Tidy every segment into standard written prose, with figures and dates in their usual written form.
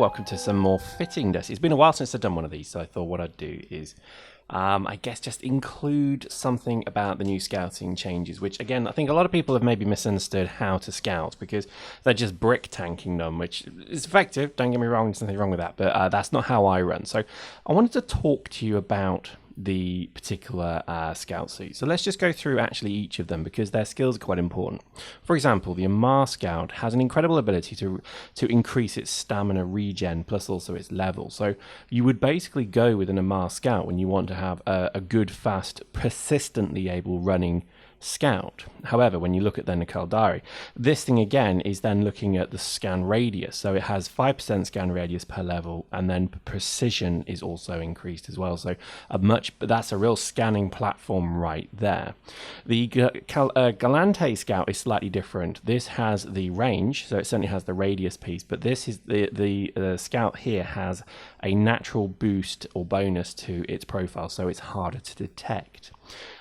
welcome to some more fitting desks. It's been a while since I've done one of these, so I thought what I'd do is, I guess, just include something about the new scouting changes, which, again, I think a lot of people have maybe misunderstood how to scout because they're just brick tanking them, which is effective, don't get me wrong, there's nothing wrong with that, but that's not how I run. So I wanted to talk to you about the particular scout suit. So let's just go through actually each of them because their skills are quite important. For example, the Amar Scout has an incredible ability to increase its stamina regen plus also its level. So you would basically go with an Amar Scout when you want to have a good, fast, persistently able running scout. However, when you look at then the Caldari, this thing again is then looking at the scan radius. So it has 5% scan radius per level, and then precision is also increased as well. So that's a real scanning platform right there. The Galante Scout is slightly different. This has the range, so it certainly has the radius piece, but this is the Scout here has a natural boost or bonus to its profile, so it's harder to detect.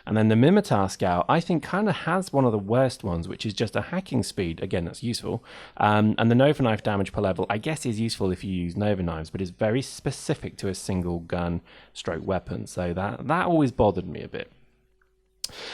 And then the Mimitar Scout, I think, kind of has one of the worst ones, which is just a hacking speed. Again, that's useful. And the Nova Knife damage per level, I guess, is useful if you use Nova Knives, but it's very specific to a single gun stroke weapon. So that always bothered me a bit.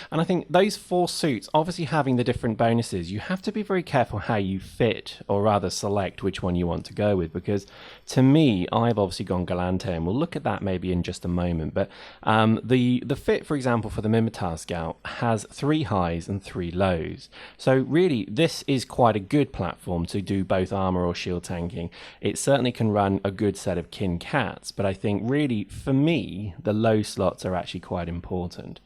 And I think those four suits, obviously having the different bonuses, you have to be very careful how you fit, or rather select which one you want to go with, because to me, I've obviously gone Galante, and we'll look at that maybe in just a moment. But the fit, for example, for the Mimitar Scout has 3 highs and 3 lows. So really, this is quite a good platform to do both armor or shield tanking. It certainly can run a good set of kin cats, but I think really, for me, the low slots are actually quite important.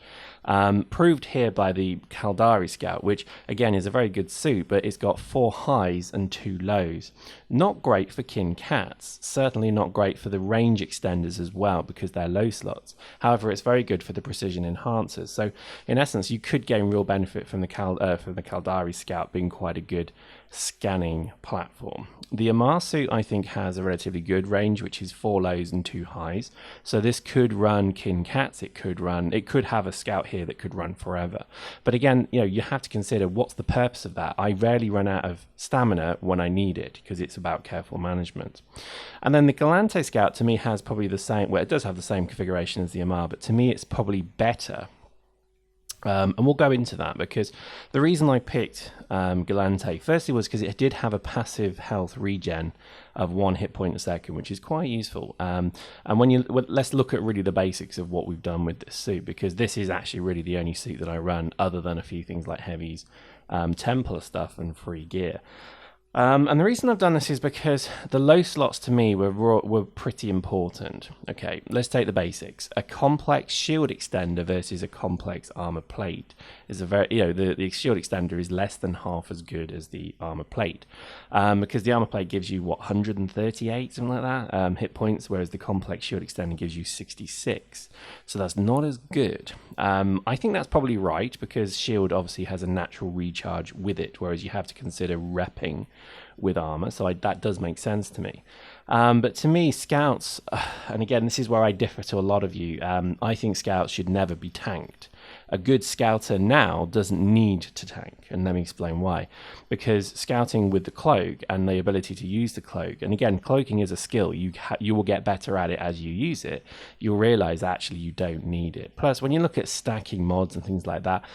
Proved here by the Caldari Scout, which again is a very good suit, but it's got 4 highs and 2 lows. Not great for kin cats, certainly not great for the range extenders as well because they're low slots. However, it's very good for the precision enhancers. So in essence, you could gain real benefit from the Caldari Scout being quite a good scanning platform. The Amar suit, I think, has a relatively good range, which is 4 lows and 2 highs. So this could run kin cats. It could have a scout here that could run forever. But again, you have to consider what's the purpose of that. I rarely run out of stamina when I need it because it's about careful management. And then the Galante Scout to me has probably the same, well, it does have the same configuration as the Amar, but to me it's probably better. And we'll go into that because the reason I picked Galante firstly was because it did have a passive health regen of 1 hit point a second, which is quite useful. And let's look at really the basics of what we've done with this suit, because this is actually really the only suit that I run other than a few things like heavies, Templar stuff and free gear. And the reason I've done this is because the low slots to me were pretty important. Okay, let's take the basics. A complex shield extender versus a complex armor plate is a very, the shield extender is less than half as good as the armor plate, because the armor plate gives you 138, something like that, hit points, whereas the complex shield extender gives you 66. So that's not as good. I think that's probably right because shield obviously has a natural recharge with it, whereas you have to consider repping with armor, so that does make sense to me. But to me, scouts, and again, this is where I differ to a lot of you, I think scouts should never be tanked. A good scouter now doesn't need to tank, and let me explain why. Because scouting with the cloak and the ability to use the cloak, and again, cloaking is a skill, you will get better at it as you use it, you'll realize actually you don't need it. Plus, when you look at stacking mods and things like that,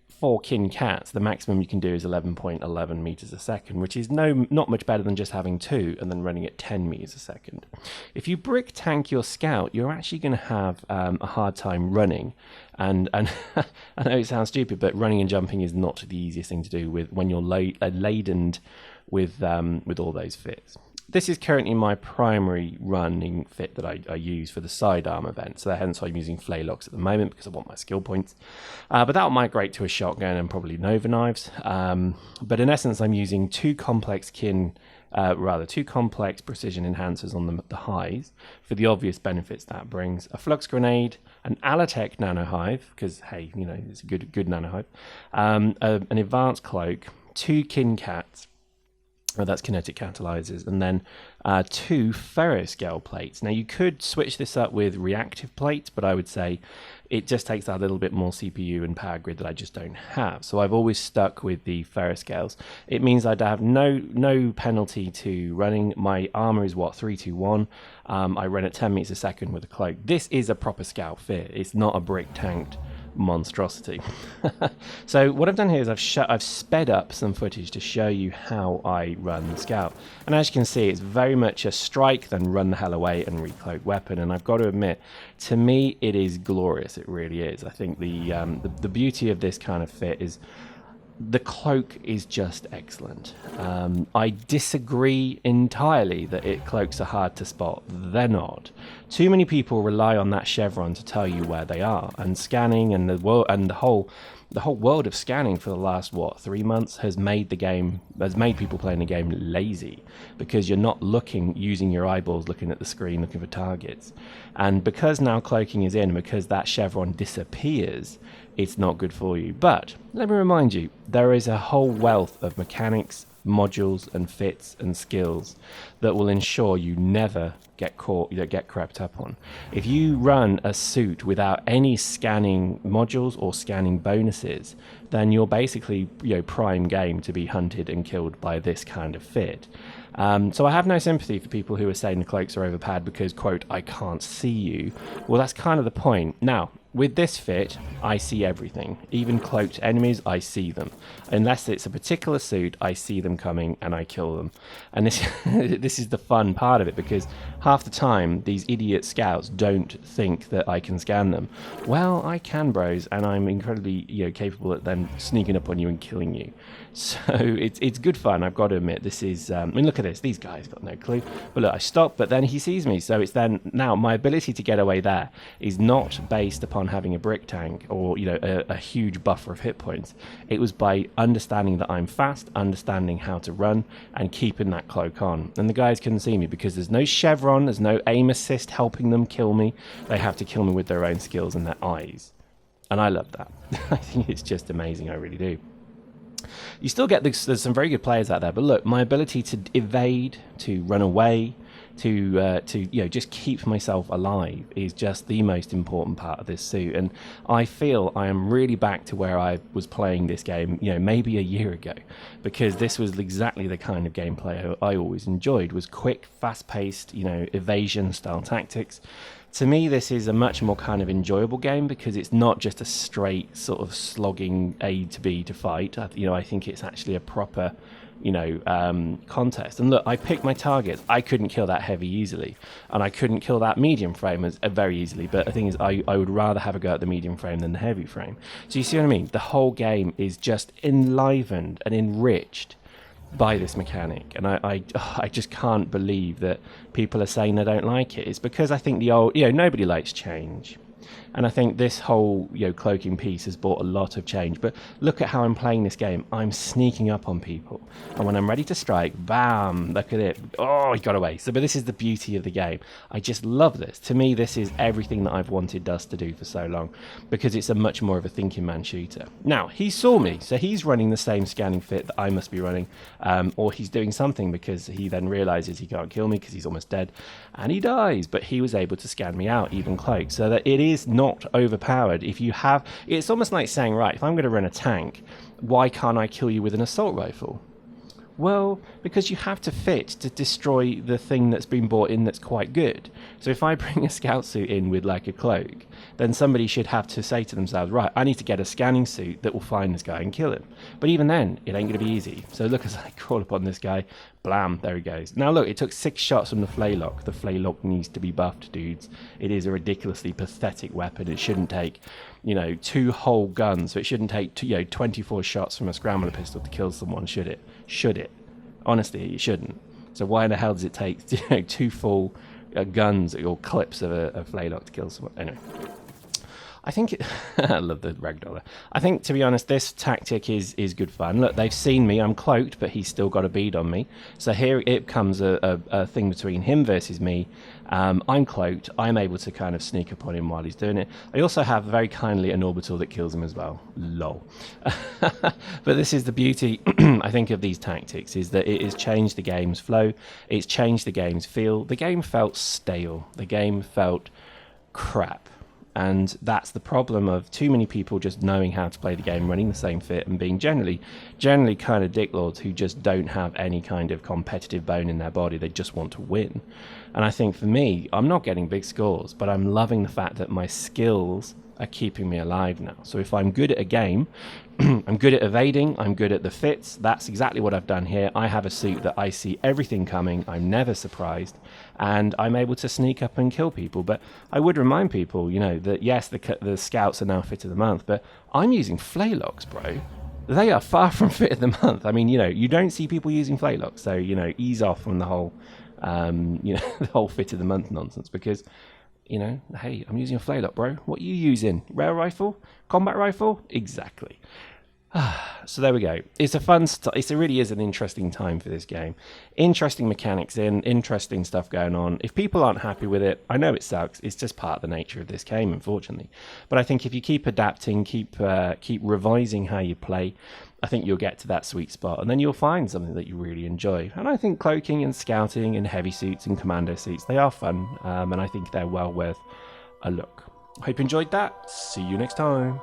4 kin cats, the maximum you can do is 11.11 meters a second, which is not much better than just having 2 and then running at 10 meters a second. If you brick tank your scout, you're actually going to have a hard time running. And I know it sounds stupid, but running and jumping is not the easiest thing to do when you're laden with all those fits. This is currently my primary running fit that I use for the sidearm event, so hence I'm using Flaylocks at the moment because I want my skill points. But that will migrate to a shotgun and probably Nova Knives. But in essence, I'm using 2 complex precision enhancers on the highs for the obvious benefits that brings. A flux grenade, an Alatech nanohive, because hey, it's a good nanohive, an advanced cloak, 2 kin cats. That's kinetic catalyzers, and then 2 ferroscale plates. Now you could switch this up with reactive plates, but I would say it just takes that little bit more CPU and power grid that I just don't have. So I've always stuck with the ferroscales. It means I'd have no penalty to running. My armor is what, 321. I run at 10 meters a second with a cloak. This is a proper scout fit. It's not a brick tanked monstrosity. So what I've done here is I've sped up some footage to show you how I run the scout, and as you can see, it's very much a strike, then run the hell away and recloak weapon. And I've got to admit, to me it is glorious. It really is. I think the beauty of this kind of fit is the cloak is just excellent. I disagree entirely that cloaks are hard to spot. They're not. Too many people rely on that chevron to tell you where they are, and scanning and the whole world of scanning for the last 3 months has made people playing the game lazy, because you're not using your eyeballs, looking at the screen, looking for targets. And because now cloaking is in, and because that chevron disappears, it's not good for you. But let me remind you, there is a whole wealth of mechanics, modules and fits and skills that will ensure you never get caught, get crept up on. If you run a suit without any scanning modules or scanning bonuses, then you're basically prime game to be hunted and killed by this kind of fit. So I have no sympathy for people who are saying the cloaks are overpowered because, quote, I can't see you. Well, that's kind of the point. Now, with this fit, I see everything. Even cloaked enemies, I see them. Unless it's a particular suit, I see them coming and I kill them. And this is the fun part of it, because half the time these idiot scouts don't think that I can scan them. Well, I can, bros, and I'm incredibly capable at them sneaking up on you and killing you. So it's good fun, I've got to admit. This is, I mean, look at this. These guys got no clue. But look, I stop, but then he sees me. So it's then, now my ability to get away there is not based upon having a brick tank or a huge buffer of hit points. It was by understanding that I'm fast, understanding how to run, and keeping that cloak on. And the guys couldn't see me because there's no chevron, there's no aim assist helping them kill me. They have to kill me with their own skills and their eyes. And I love that. I think it's just amazing, I really do. You still get there's some very good players out there, but look, my ability to evade, to run away, to just keep myself alive is just the most important part of this suit. And I feel I am really back to where I was playing this game, maybe a year ago, because this was exactly the kind of gameplay I always enjoyed. Was quick, fast-paced, evasion style tactics. To me, this is a much more kind of enjoyable game because it's not just a straight sort of slogging A to B to fight. I think it's actually a proper, contest. And look, I picked my targets. I couldn't kill that heavy easily, and I couldn't kill that medium frame very easily. But the thing is, I would rather have a go at the medium frame than the heavy frame. So you see what I mean? The whole game is just enlivened and enriched by this mechanic, and I just can't believe that people are saying they don't like it. It's because I think the old, nobody likes change. And I think this whole cloaking piece has brought a lot of change. But look at how I'm playing this game. I'm sneaking up on people, and when I'm ready to strike, bam, look at it. Oh, he got away. But this is the beauty of the game. I just love this. To me, this is everything that I've wanted Dust to do for so long, because it's a much more of a thinking man shooter. Now, he saw me, so he's running the same scanning fit that I must be running, or he's doing something, because he then realizes he can't kill me because he's almost dead, and he dies. But he was able to scan me out, even cloak, so that it is not overpowered. If you have, it's almost like saying, right, if I'm going to run a tank, why can't I kill you with an assault rifle? Well, because you have to fit to destroy the thing that's been brought in that's quite good. So if I bring a scout suit in with like a cloak, then somebody should have to say to themselves, right, I need to get a scanning suit that will find this guy and kill him. But even then, it ain't going to be easy. So look, as I crawl upon this guy, blam, there he goes. Now look, it took 6 shots from the Flaylock. The Flaylock needs to be buffed, dudes. It is a ridiculously pathetic weapon. It shouldn't take, 2 whole guns. So it shouldn't take 24 shots from a scrambler pistol to kill someone, should it? Should it? Honestly, it shouldn't. So why in the hell does it take 2 full guns or clips of a Flaylock to kill someone? Anyway, I think I love the ragdoller. I think, to be honest, this tactic is good fun. Look, they've seen me. I'm cloaked, but he's still got a bead on me. So here it comes a thing between him versus me. I'm cloaked. I'm able to kind of sneak up on him while he's doing it. I also have very kindly an orbital that kills him as well. Lol. But this is the beauty, I think, of these tactics, is that it has changed the game's flow. It's changed the game's feel. The game felt stale. The game felt crap. And that's the problem of too many people just knowing how to play the game, running the same fit, and being generally kind of dicklords who just don't have any kind of competitive bone in their body. They just want to win. And I think for me, I'm not getting big scores, but I'm loving the fact that my skills are keeping me alive now. So if I'm good at a game, I'm good at evading, I'm good at the fits. That's exactly what I've done here. I have a suit that I see everything coming. I'm never surprised, and I'm able to sneak up and kill people. But I would remind people, you know, that yes, the scouts are now fit of the month, but I'm using flaylocks, bro. They are far from fit of the month. I mean, you know, you don't see people using flaylocks, so, you know, ease off from the whole, you know, the whole fit of the month nonsense, because, you know, hey, I'm using a flaylock, bro. What are you using? Rail rifle? Combat rifle? Exactly. So there we go. It's a fun it really is an interesting time for this game. Interesting mechanics interesting stuff going on. If people aren't happy with it, I know it sucks. It's just part of the nature of this game, unfortunately. But I think if you keep adapting, keep revising how you play, I think you'll get to that sweet spot, and then you'll find something that you really enjoy. And I think cloaking and scouting and heavy suits and commando suits, they are fun, and I think they're well worth a look. Hope you enjoyed that. See you next time.